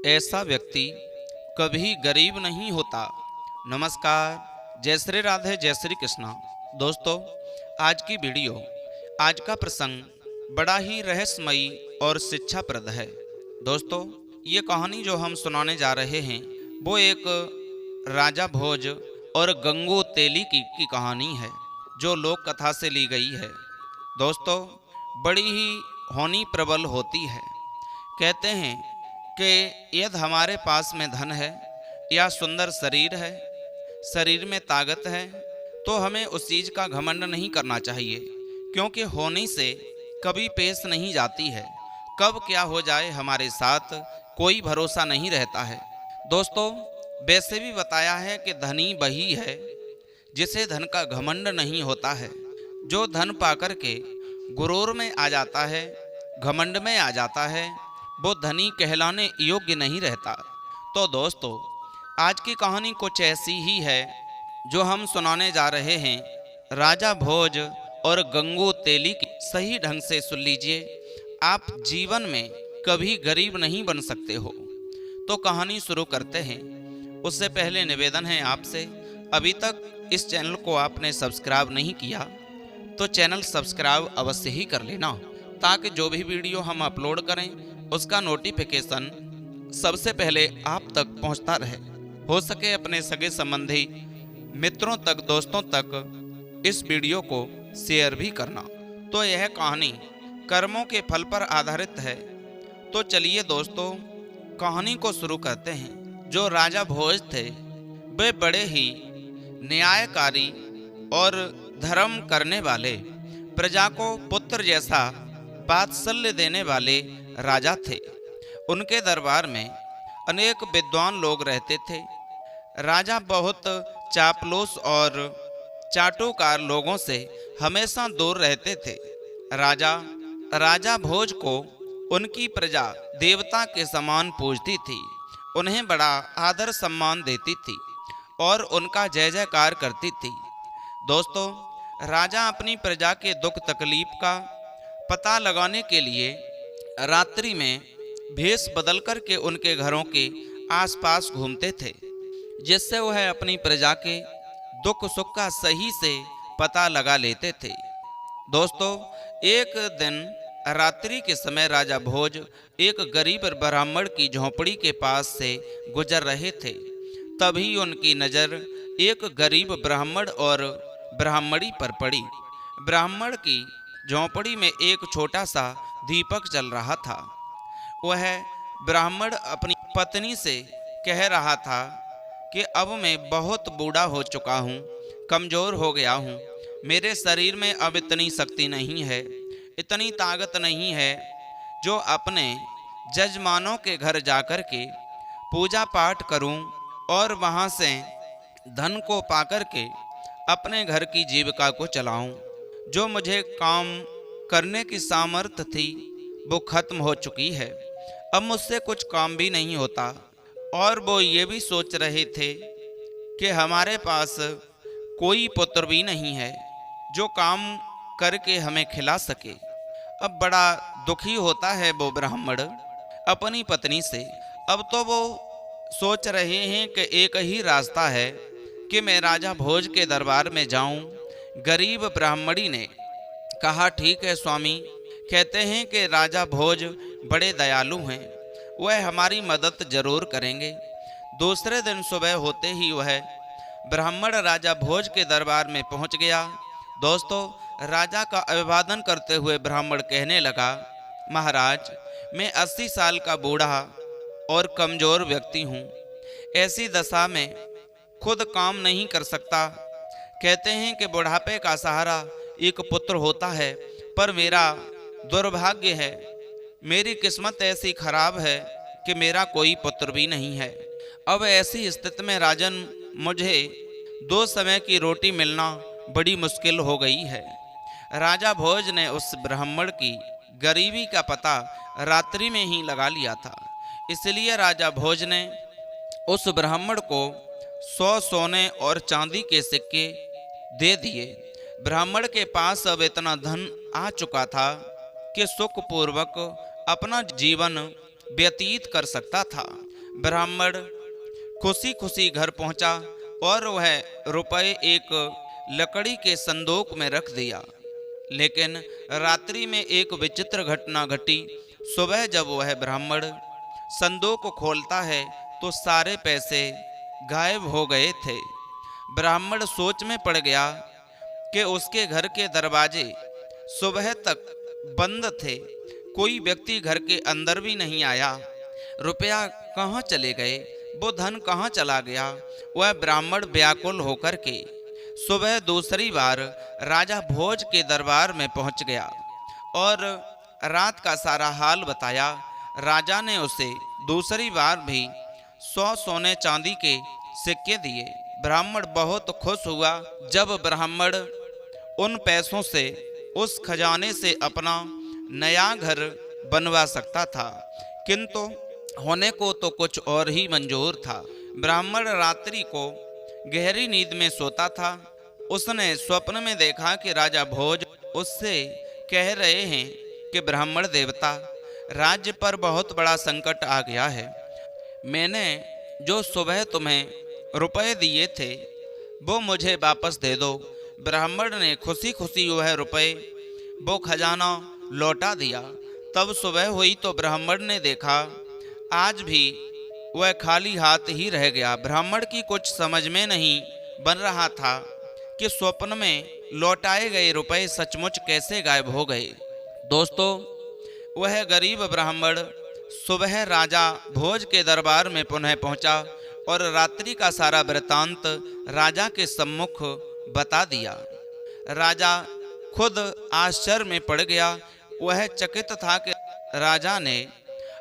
ऐसा व्यक्ति कभी गरीब नहीं होता। नमस्कार, जय श्री राधे, जय श्री कृष्णा। दोस्तों, आज की वीडियो, आज का प्रसंग बड़ा ही रहस्यमयी और शिक्षाप्रद है। दोस्तों, ये कहानी जो हम सुनाने जा रहे हैं वो एक राजा भोज और गंगू तेली की कहानी है, जो लोक कथा से ली गई है। दोस्तों, बड़ी ही होनी प्रबल होती है। कहते हैं कि यदि हमारे पास में धन है या सुंदर शरीर है, शरीर में ताकत है, तो हमें उस चीज़ का घमंड नहीं करना चाहिए, क्योंकि होने से कभी पेश नहीं जाती है। कब क्या हो जाए हमारे साथ कोई भरोसा नहीं रहता है। दोस्तों, वैसे भी बताया है कि धनी वही है जिसे धन का घमंड नहीं होता है। जो धन पाकर के गुरूर में आ जाता है, घमंड में आ जाता है, वो धनी कहलाने योग्य नहीं रहता। तो दोस्तों, आज की कहानी कुछ ऐसी ही है जो हम सुनाने जा रहे हैं। राजा भोज और गंगू तेली की सही ढंग से सुन लीजिए। आप जीवन में कभी गरीब नहीं बन सकते हो। तो कहानी शुरू करते हैं। उससे पहले निवेदन है आपसे, अभी तक इस चैनल को आपने सब्सक्राइब नहीं किया तो चैनल सब्सक्राइब अवश्य ही कर लेना, ताकि जो भी वीडियो हम अपलोड करें उसका नोटिफिकेशन सबसे पहले आप तक पहुंचता रहे। हो सके अपने सगे संबंधी मित्रों तक, दोस्तों तक इस वीडियो को शेयर भी करना। तो यह कहानी कर्मों के फल पर आधारित है। तो चलिए दोस्तों, कहानी को शुरू करते हैं। जो राजा भोज थे वे बड़े ही न्यायकारी और धर्म करने वाले, प्रजा को पुत्र जैसा वात्सल्य देने वाले राजा थे। उनके दरबार में अनेक विद्वान लोग रहते थे। राजा बहुत चापलूस और चाटुकार लोगों से हमेशा दूर रहते थे। राजा भोज को उनकी प्रजा देवता के समान पूजती थी, उन्हें बड़ा आदर सम्मान देती थी और उनका जय जयकार करती थी। दोस्तों, राजा अपनी प्रजा के दुख तकलीफ का पता लगाने के लिए रात्रि में भेष बदल करके उनके घरों के आसपास घूमते थे, जिससे वह अपनी प्रजा के दुख सुख का सही से पता लगा लेते थे। दोस्तों, एक दिन रात्रि के समय राजा भोज एक गरीब ब्राह्मण की झोंपड़ी के पास से गुजर रहे थे। तभी उनकी नज़र एक गरीब ब्राह्मण और ब्राह्मणी पर पड़ी। ब्राह्मण की झोंपड़ी में एक छोटा सा दीपक जल रहा था। वह ब्राह्मण अपनी पत्नी से कह रहा था कि अब मैं बहुत बूढ़ा हो चुका हूँ, कमज़ोर हो गया हूँ। मेरे शरीर में अब इतनी शक्ति नहीं है, इतनी ताकत नहीं है जो अपने जजमानों के घर जाकर के पूजा पाठ करूं और वहां से धन को पाकर के अपने घर की जीविका को चलाऊं। जो मुझे काम करने की सामर्थ्य थी वो खत्म हो चुकी है। अब मुझसे कुछ काम भी नहीं होता। और वो ये भी सोच रहे थे कि हमारे पास कोई पुत्र भी नहीं है जो काम करके हमें खिला सके। अब बड़ा दुखी होता है वो ब्राह्मण अपनी पत्नी से। अब तो वो सोच रहे हैं कि एक ही रास्ता है कि मैं राजा भोज के दरबार में जाऊं। गरीब ब्राह्मणी ने कहा, ठीक है स्वामी, कहते हैं कि राजा भोज बड़े दयालु हैं, वह हमारी मदद जरूर करेंगे। दूसरे दिन सुबह होते ही वह ब्राह्मण राजा भोज के दरबार में पहुंच गया। दोस्तों, राजा का अभिवादन करते हुए ब्राह्मण कहने लगा, महाराज, मैं 80 साल का बूढ़ा और कमज़ोर व्यक्ति हूँ। ऐसी दशा में खुद काम नहीं कर सकता। कहते हैं कि बुढ़ापे का सहारा एक पुत्र होता है, पर मेरा दुर्भाग्य है, मेरी किस्मत ऐसी खराब है कि मेरा कोई पुत्र भी नहीं है। अब ऐसी स्थिति में राजन, मुझे 2 समय की रोटी मिलना बड़ी मुश्किल हो गई है। राजा भोज ने उस ब्राह्मण की गरीबी का पता रात्रि में ही लगा लिया था। इसलिए राजा भोज ने उस ब्राह्मण को 100 सोने और चांदी के सिक्के दे दिए। ब्राह्मण के पास अब इतना धन आ चुका था कि सुखपूर्वक अपना जीवन व्यतीत कर सकता था। ब्राह्मण खुशी खुशी घर पहुंचा और वह रुपए एक लकड़ी के संदूक में रख दिया। लेकिन रात्रि में एक विचित्र घटना घटी। सुबह जब वह ब्राह्मण संदूक खोलता है तो सारे पैसे गायब हो गए थे। ब्राह्मण सोच में पड़ गया कि उसके घर के दरवाजे सुबह तक बंद थे, कोई व्यक्ति घर के अंदर भी नहीं आया। रुपया कहाँ चले गए, वो धन कहाँ चला गया। वह ब्राह्मण व्याकुल होकर के सुबह दूसरी बार राजा भोज के दरबार में पहुंच गया और रात का सारा हाल बताया। राजा ने उसे दूसरी बार भी 100 सोने चांदी के सिक्के दिए। ब्राह्मण बहुत खुश हुआ। जब ब्राह्मण उन पैसों से उस खजाने से अपना नया घर बनवा सकता था, किंतु होने को तो कुछ और ही मंजूर था। ब्राह्मण रात्रि को गहरी नींद में सोता था। उसने स्वप्न में देखा कि राजा भोज उससे कह रहे हैं कि ब्राह्मण देवता, राज्य पर बहुत बड़ा संकट आ गया है। मैंने जो सुबह तुम्हें रुपए दिए थे वो मुझे वापस दे दो। ब्राह्मण ने खुशी खुशी वह रुपए वो खजाना लौटा दिया। तब सुबह हुई तो ब्राह्मण ने देखा आज भी वह खाली हाथ ही रह गया। ब्राह्मण की कुछ समझ में नहीं बन रहा था कि स्वप्न में लौटाए गए रुपए सचमुच कैसे गायब हो गए। दोस्तों, वह गरीब ब्राह्मण सुबह राजा भोज के दरबार में पुनः पहुंचा और रात्रि का सारा वृतांत राजा के सम्मुख बता दिया। राजा खुद आश्चर्य में पड़ गया। वह चकित था कि राजा ने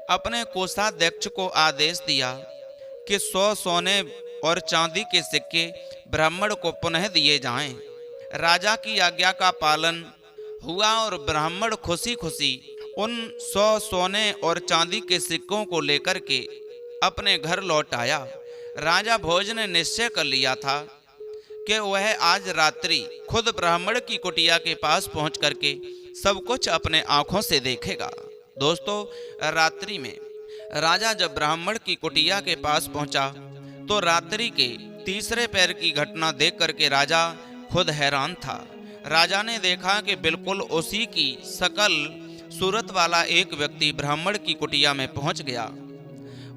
अपने कोषाध्यक्ष को आदेश दिया कि 100 सोने और चांदी के सिक्के ब्राह्मण को पुनः दिए जाएं। राजा की आज्ञा का पालन हुआ और ब्राह्मण खुशी खुशी उन 100 सोने और चांदी के सिक्कों को लेकर के अपने घर लौट आया। राजा भोज ने निश्चय कर लिया था कि वह आज रात्रि खुद ब्राह्मण की कुटिया के पास पहुंच करके सब कुछ अपने आंखों से देखेगा। दोस्तों, रात्रि में राजा जब ब्राह्मण की कुटिया के पास पहुंचा तो रात्रि के तीसरे पैर की घटना देख करके राजा खुद हैरान था। राजा ने देखा कि बिल्कुल उसी की सकल सूरत वाला एक व्यक्ति ब्राह्मण की कुटिया में पहुंच गया।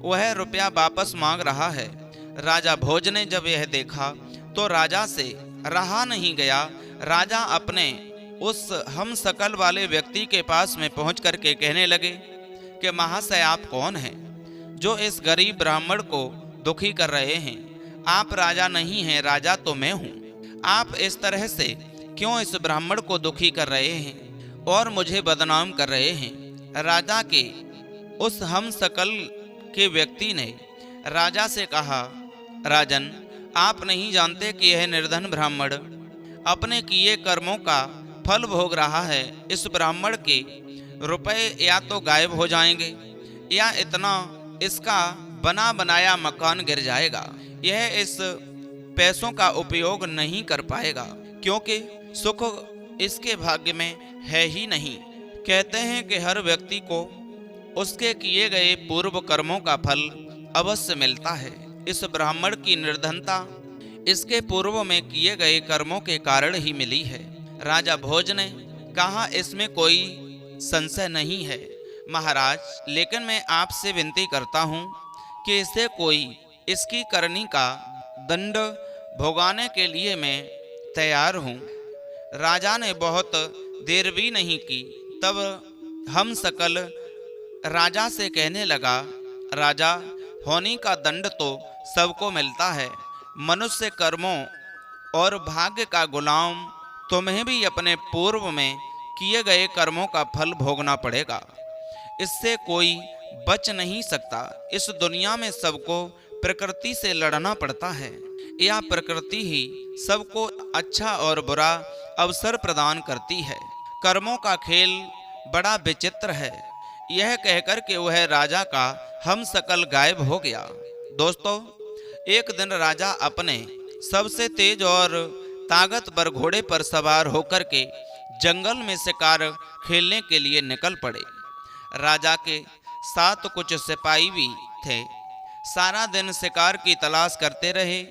वह रुपया वापस मांग रहा है। राजा भोज ने जब यह देखा तो राजा से रहा नहीं गया। राजा अपने उस हम सकल वाले व्यक्ति के पास में पहुंच करके कहने लगे कि महाशय, आप कौन हैं जो इस गरीब ब्राह्मण को दुखी कर रहे हैं? आप राजा नहीं हैं, राजा तो मैं हूँ। आप इस तरह से क्यों इस ब्राह्मण को दुखी कर रहे हैं और मुझे बदनाम कर रहे हैं? राजा के उस हम सकल के व्यक्ति ने राजा से कहा, राजन, आप नहीं जानते कि यह निर्धन ब्राह्मण अपने किए कर्मों का फल भोग रहा है। इस ब्राह्मण के रुपए या तो गायब हो जाएंगे या इतना इसका बना बनाया मकान गिर जाएगा। यह इस पैसों का उपयोग नहीं कर पाएगा क्योंकि सुख इसके भाग्य में है ही नहीं। कहते हैं कि हर व्यक्ति को उसके किए गए पूर्व कर्मों का फल अवश्य मिलता है। इस ब्राह्मण की निर्धनता इसके पूर्व में किए गए कर्मों के कारण ही मिली है। राजा भोज ने कहा, इसमें कोई संशय नहीं है महाराज, लेकिन मैं आपसे विनती करता हूँ कि इसे कोई इसकी करनी का दंड भोगाने के लिए मैं तैयार हूँ। राजा ने बहुत देर भी नहीं की, तब हम सकल राजा से कहने लगा, राजा, होनी का दंड तो सबको मिलता है। मनुष्य कर्मों और भाग्य का गुलाम तुम्हें भी अपने पूर्व में किए गए कर्मों का फल भोगना पड़ेगा। इससे कोई बच नहीं सकता। इस दुनिया में सबको प्रकृति से लड़ना पड़ता है। यह प्रकृति ही सबको अच्छा और बुरा अवसर प्रदान करती है। कर्मों का खेल बड़ा विचित्र है। यह कहकर के वह राजा का हम सकल गायब हो गया। दोस्तों, एक दिन राजा अपने सबसे तेज और ताकतवर घोड़े पर सवार होकर के जंगल में शिकार खेलने के लिए निकल पड़े। राजा के साथ कुछ सिपाही भी थे। सारा दिन शिकार की तलाश करते रहे।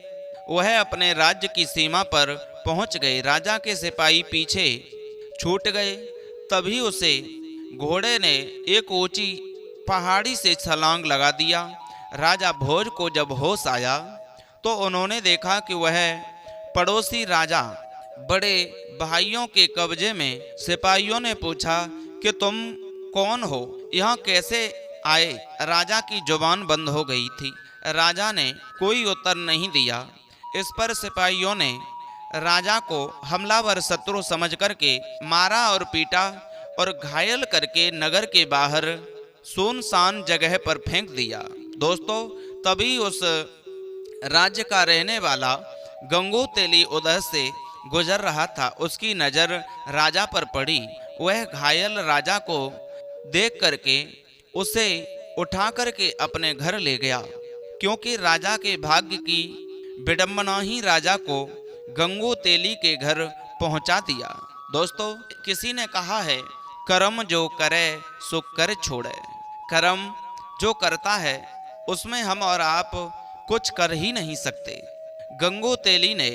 वह अपने राज्य की सीमा पर पहुंच गए। राजा के सिपाही पीछे छूट गए। तभी उसे घोड़े ने एक ऊंची पहाड़ी से छलांग लगा दिया। राजा भोज को जब होश आया तो उन्होंने देखा कि वह पड़ोसी राजा बड़े भाइयों के कब्जे में। सिपाहियों ने पूछा कि तुम कौन हो, यहाँ कैसे आए? राजा की जुबान बंद हो गई थी। राजा ने कोई उत्तर नहीं दिया। इस पर सिपाहियों ने राजा को हमलावर शत्रु समझ करके मारा और पीटा और घायल करके नगर के बाहर सुनसान जगह पर फेंक दिया। दोस्तों, तभी उस राज्य का रहने वाला गंगू तेली उधर से गुजर रहा था। उसकी नजर राजा पर पड़ी। वह घायल राजा को देख करके उसे उठा करके अपने घर ले गया, क्योंकि राजा के भाग्य की विडंबना ही राजा को गंगू तेली के घर पहुंचा दिया। दोस्तों, किसी ने कहा है, कर्म जो करे सो कर छोड़े। कर्म जो करता है उसमें हम और आप कुछ कर ही नहीं सकते। गंगू तेली ने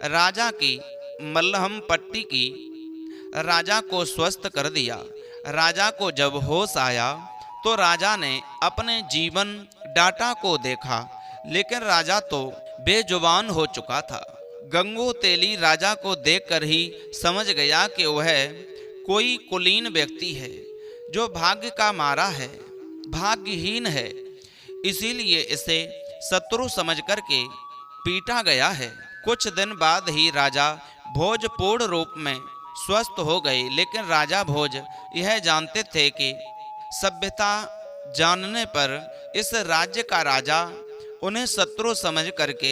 राजा की मल्हम पट्टी की, राजा को स्वस्थ कर दिया। राजा को जब होश आया तो राजा ने अपने जीवन डाटा को देखा, लेकिन राजा तो बेजुबान हो चुका था। गंगू तेली राजा को देखकर ही समझ गया कि वह कोई कुलीन व्यक्ति है, जो भाग्य का मारा है, भाग्यहीन है। इसीलिए इसे शत्रु समझ करके पीटा गया है। कुछ दिन बाद ही राजा भोज पूर्ण रूप में स्वस्थ हो गए, लेकिन राजा भोज यह जानते थे कि सभ्यता जानने पर इस राज्य का राजा उन्हें शत्रु समझ करके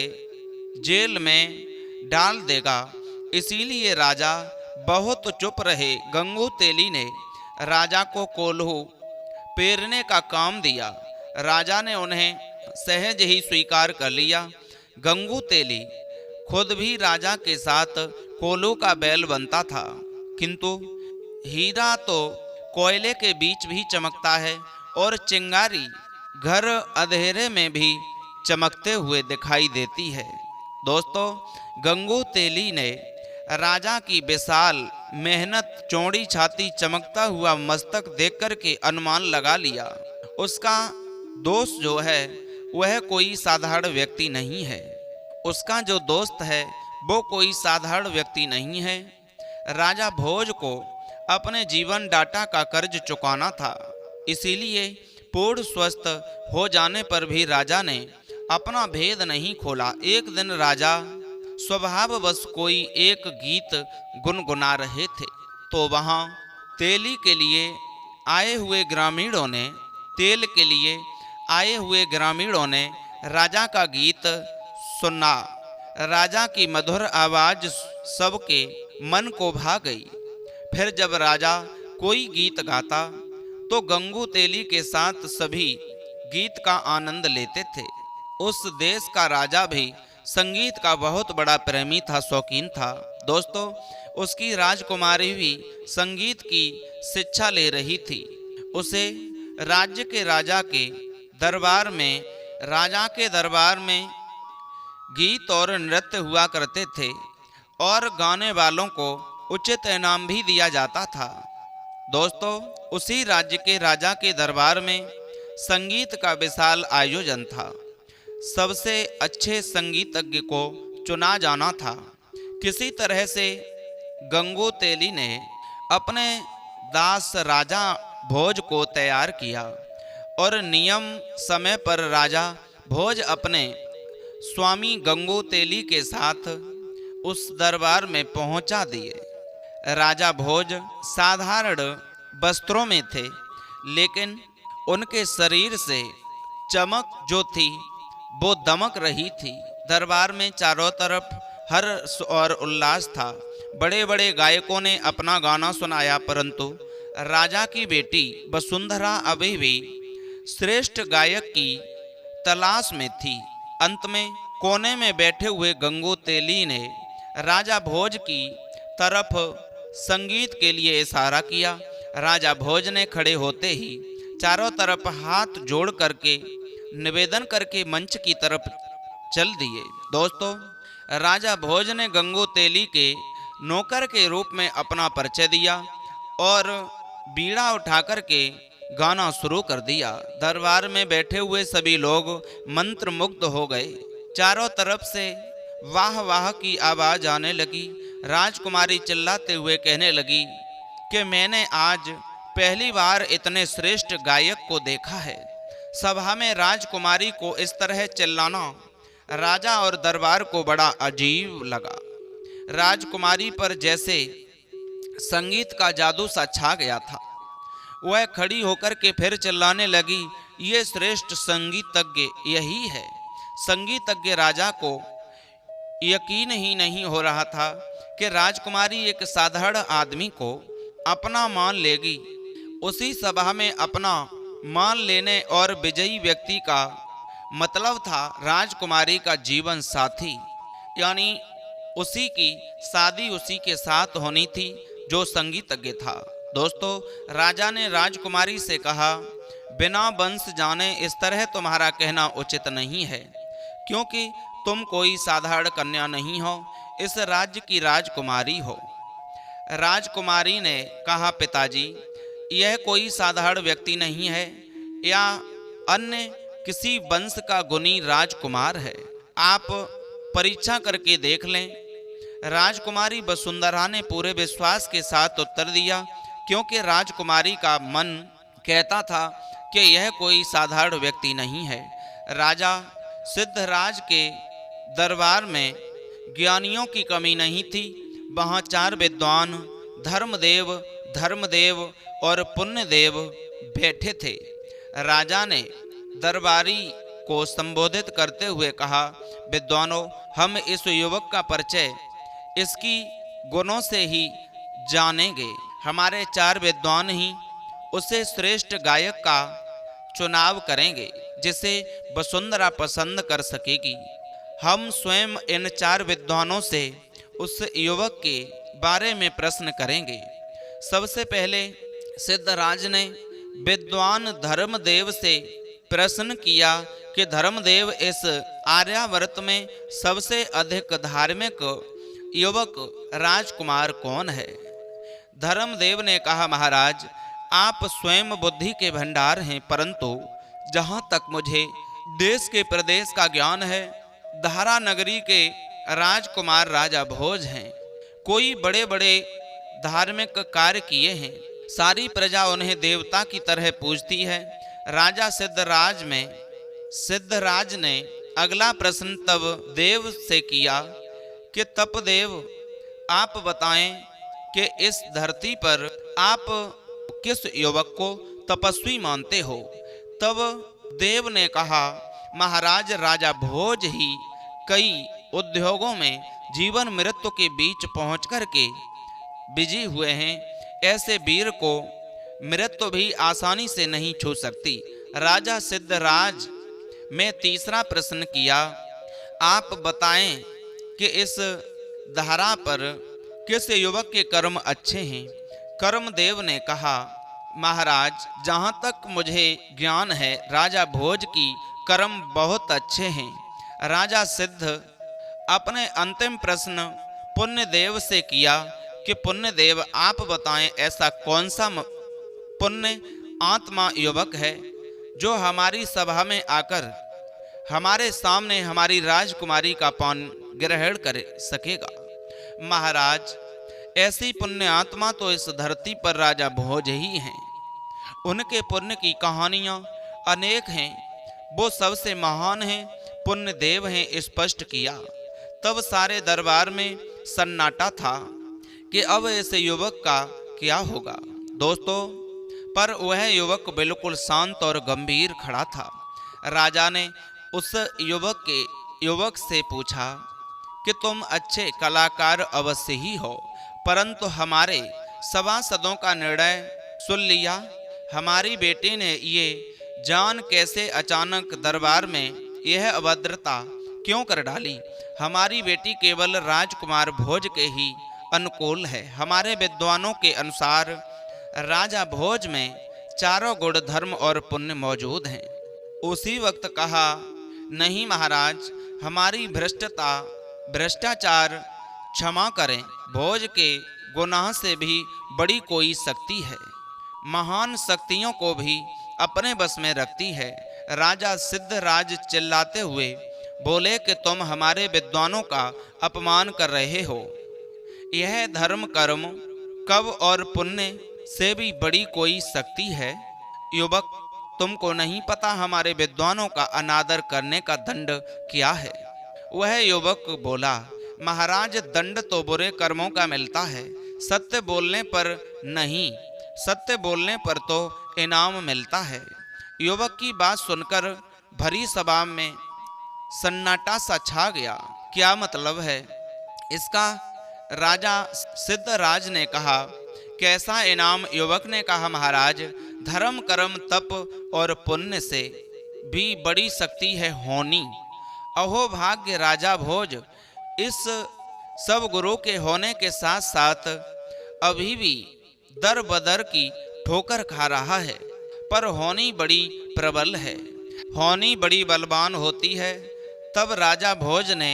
जेल में डाल देगा। इसीलिए राजा बहुत चुप रहे। गंगू तेली ने राजा को कोल्हू पेरने का काम दिया। राजा ने उन्हें सहज ही स्वीकार कर लिया। गंगू तेली खुद भी राजा के साथ कोल्हू का बैल बनता था, किंतु हीरा तो कोयले के बीच भी चमकता है और चिंगारी घर अंधेरे में भी चमकते हुए दिखाई देती है। दोस्तों, गंगू तेली ने राजा की विशाल मेहनत, चौड़ी छाती, चमकता हुआ मस्तक देख कर के अनुमान लगा लिया। उसका दोस्त जो है वह कोई साधारण व्यक्ति नहीं है। उसका जो दोस्त है वो कोई साधारण व्यक्ति नहीं है। राजा भोज को अपने जीवन डाटा का कर्ज चुकाना था। इसीलिए पूर्ण स्वस्थ हो जाने पर भी राजा ने अपना भेद नहीं खोला। एक दिन राजा स्वभाववश कोई एक गीत गुनगुना रहे थे, तो वहाँ तेली के लिए आए हुए ग्रामीणों ने तेल के लिए आए हुए ग्रामीणों ने राजा का गीत सुना। राजा की मधुर आवाज सबके मन को भा गई। फिर जब राजा कोई गीत गाता तो गंगू तेली के साथ सभी गीत का आनंद लेते थे। उस देश का राजा भी संगीत का बहुत बड़ा प्रेमी था, शौकीन था। दोस्तों, उसकी राजकुमारी भी संगीत की शिक्षा ले रही थी। उसे राज्य के राजा के दरबार में गीत और नृत्य हुआ करते थे और गाने वालों को उचित इनाम भी दिया जाता था। दोस्तों, उसी राज्य के राजा के दरबार में संगीत का विशाल आयोजन था। सबसे अच्छे संगीतज्ञ को चुना जाना था। किसी तरह से गंगू तेली ने अपने दास राजा भोज को तैयार किया और नियम समय पर राजा भोज अपने स्वामी गंगू तेली के साथ उस दरबार में पहुंचा दिए। राजा भोज साधारण वस्त्रों में थे, लेकिन उनके शरीर से चमक जो थी वो दमक रही थी। दरबार में चारों तरफ हर्ष और उल्लास था। बड़े बड़े गायकों ने अपना गाना सुनाया, परंतु राजा की बेटी वसुंधरा अभी भी श्रेष्ठ गायक की तलाश में थी। अंत में कोने में बैठे हुए गंगू तेली ने राजा भोज की तरफ संगीत के लिए इशारा किया। राजा भोज ने खड़े होते ही चारों तरफ हाथ जोड़ करके निवेदन करके मंच की तरफ चल दिए। दोस्तों, राजा भोज ने गंगू तेली के नौकर के रूप में अपना परिचय दिया और बीड़ा उठाकर के गाना शुरू कर दिया। दरबार में बैठे हुए सभी लोग मंत्रमुग्ध हो गए। चारों तरफ से वाह वाह की आवाज आने लगी। राजकुमारी चिल्लाते हुए कहने लगी कि मैंने आज पहली बार इतने श्रेष्ठ गायक को देखा है। सभा में राजकुमारी को इस तरह चिल्लाना राजा और दरबार को बड़ा अजीब लगा। राजकुमारी पर जैसे संगीत का जादू सा छा गया था। वह खड़ी होकर के फिर चिल्लाने लगी, ये श्रेष्ठ संगीतज्ञ यही है। संगीतज्ञ राजा को यकीन ही नहीं हो रहा था कि राजकुमारी एक साधारण आदमी को अपना मान लेगी। उसी सभा में अपना मान लेने और विजयी व्यक्ति का मतलब था राजकुमारी का जीवन साथी, यानी उसी की शादी उसी के साथ होनी थी जो संगीतज्ञ था। दोस्तों, राजा ने राजकुमारी से कहा, बिना वंश जाने इस तरह तुम्हारा कहना उचित नहीं है, क्योंकि तुम कोई साधारण कन्या नहीं हो, इस राज्य की राजकुमारी हो। राजकुमारी ने कहा, पिताजी, यह कोई साधारण व्यक्ति नहीं है या अन्य किसी वंश का गुणी राजकुमार है। आप परीक्षा करके देख लें। राजकुमारी वसुंधरा ने पूरे विश्वास के साथ उत्तर दिया, क्योंकि राजकुमारी का मन कहता था कि यह कोई साधारण व्यक्ति नहीं है। राजा सिद्धराज के दरबार में ज्ञानियों की कमी नहीं थी। वहाँ 4 विद्वान धर्मदेव और पुण्यदेव बैठे थे। राजा ने दरबारी को संबोधित करते हुए कहा, विद्वानों, हम इस युवक का परिचय इसकी गुणों से ही जानेंगे। हमारे 4 विद्वान ही उसे श्रेष्ठ गायक का चुनाव करेंगे जिसे वसुंधरा पसंद कर सकेगी। हम स्वयं इन 4 विद्वानों से उस युवक के बारे में प्रश्न करेंगे। सबसे पहले सिद्धराज ने विद्वान धर्मदेव से प्रश्न किया कि धर्मदेव, इस आर्यावर्त में सबसे अधिक धार्मिक युवक राजकुमार कौन है? धर्मदेव ने कहा, महाराज, आप स्वयं बुद्धि के भंडार हैं, परंतु जहाँ तक मुझे देश के प्रदेश का ज्ञान है, धारा नगरी के राजकुमार राजा भोज हैं। कोई बड़े बड़े धार्मिक कार्य किए हैं। सारी प्रजा उन्हें देवता की तरह पूजती है। राजा सिद्धराज ने अगला प्रश्न तब देव से किया कि तपदेव, आप बताएं कि इस धरती पर आप किस युवक को तपस्वी मानते हो? तब देव ने कहा, महाराज, राजा भोज ही कई उद्योगों में जीवन मृत्यु के बीच पहुंच कर के बिजी हुए हैं। ऐसे वीर को मृत्यु भी आसानी से नहीं छू सकती। राजा सिद्धराज में तीसरा प्रश्न किया, आप बताएं कि इस धरा पर किस युवक के कर्म अच्छे हैं? कर्मदेव ने कहा, महाराज, जहाँ तक मुझे ज्ञान है, राजा भोज की कर्म बहुत अच्छे हैं। राजा सिद्ध अपने अंतिम प्रश्न पुण्यदेव से किया कि पुण्यदेव, आप बताएं, ऐसा कौन सा पुण्य आत्मा युवक है जो हमारी सभा में आकर हमारे सामने हमारी राजकुमारी का पान ग्रहण कर सकेगा? महाराज, ऐसी पुण्य आत्मा तो इस धरती पर राजा भोज ही हैं। उनके पुण्य की कहानियां अनेक हैं। वो सबसे महान हैं, पुण्यदेव हैं, स्पष्ट किया। तब सारे दरबार में सन्नाटा था कि अब इस युवक का क्या होगा। दोस्तों, पर वह युवक बिल्कुल शांत और गंभीर खड़ा था। राजा ने उस युवक से पूछा कि तुम अच्छे कलाकार अवश्य ही हो, परंतु हमारे सभासदों का निर्णय सुन लिया? हमारी बेटी ने ये जान कैसे अचानक दरबार में यह अभद्रता क्यों कर डाली? हमारी बेटी केवल राजकुमार भोज के ही अनुकूल है। हमारे विद्वानों के अनुसार राजा भोज में 4 गुण, धर्म और पुण्य मौजूद हैं। उसी वक्त कहा, नहीं महाराज, हमारी भ्रष्टता भ्रष्टाचार क्षमा करें, भोज के गुनाह से भी बड़ी कोई शक्ति है, महान शक्तियों को भी अपने बस में रखती है। राजा सिद्धराज चिल्लाते हुए बोले कि तुम हमारे विद्वानों का अपमान कर रहे हो। यह धर्म कर्म कव और पुण्य से भी बड़ी कोई शक्ति है। युवक, तुमको नहीं पता हमारे विद्वानों का अनादर करने का दंड क्या है? वह युवक बोला, महाराज, दंड तो बुरे कर्मों का मिलता है, सत्य बोलने पर नहीं, सत्य बोलने पर तो इनाम मिलता है। युवक की बात सुनकर भरी सभा में सन्नाटा सा छा गया। क्या मतलब है इसका? राजा सिद्धराज ने कहा, कैसा इनाम? युवक ने कहा, महाराज, धर्म कर्म तप और पुण्य से भी बड़ी शक्ति है होनी। अहो भाग्य राजा भोज इस सब गुरु के होने के साथ साथ अभी भी दर बदर की ठोकर खा रहा है, पर होनी बड़ी प्रबल है, होनी बड़ी बलवान होती है। तब राजा भोज ने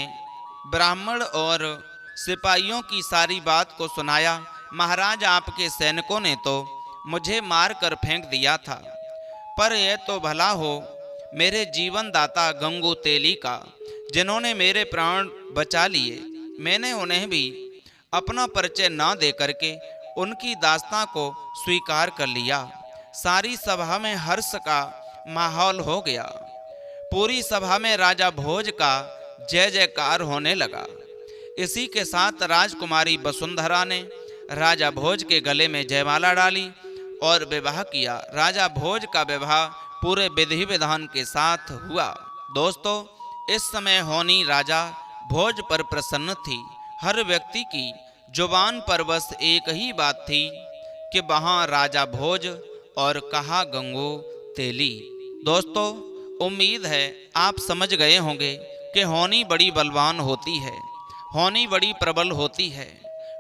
ब्राह्मण और सिपाहियों की सारी बात को सुनाया। महाराज, आपके सैनिकों ने तो मुझे मार कर फेंक दिया था, पर यह तो भला हो मेरे जीवन दाता गंगू तेली का, जिन्होंने मेरे प्राण बचा लिए। मैंने उन्हें भी अपना परिचय न दे करके उनकी दास्तां को स्वीकार कर लिया। सारी सभा में हर्ष का माहौल हो गया। पूरी सभा में राजा भोज का जय जयकार होने लगा। इसी के साथ राजकुमारी वसुंधरा ने राजा भोज के गले में जयमाला डाली और विवाह किया। राजा भोज का विवाह पूरे विधि विधान के साथ हुआ। दोस्तों, इस समय होनी राजा भोज पर प्रसन्न थी। हर व्यक्ति की जुबान पर बस एक ही बात थी कि वहाँ राजा भोज और कहा गंगू तेली। दोस्तों, उम्मीद है आप समझ गए होंगे कि होनी बड़ी बलवान होती है, होनी बड़ी प्रबल होती है।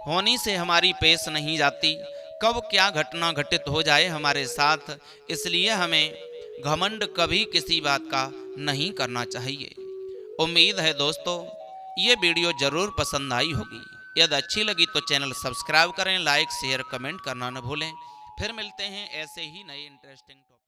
होनी से हमारी पेश नहीं जाती, कब क्या घटना घटित हो जाए हमारे साथ, इसलिए हमें घमंड कभी किसी बात का नहीं करना चाहिए। उम्मीद है दोस्तों ये वीडियो ज़रूर पसंद आई होगी। यदि अच्छी लगी तो चैनल सब्सक्राइब करें, लाइक शेयर कमेंट करना न भूलें। फिर मिलते हैं ऐसे ही नए इंटरेस्टिंग टॉपिक।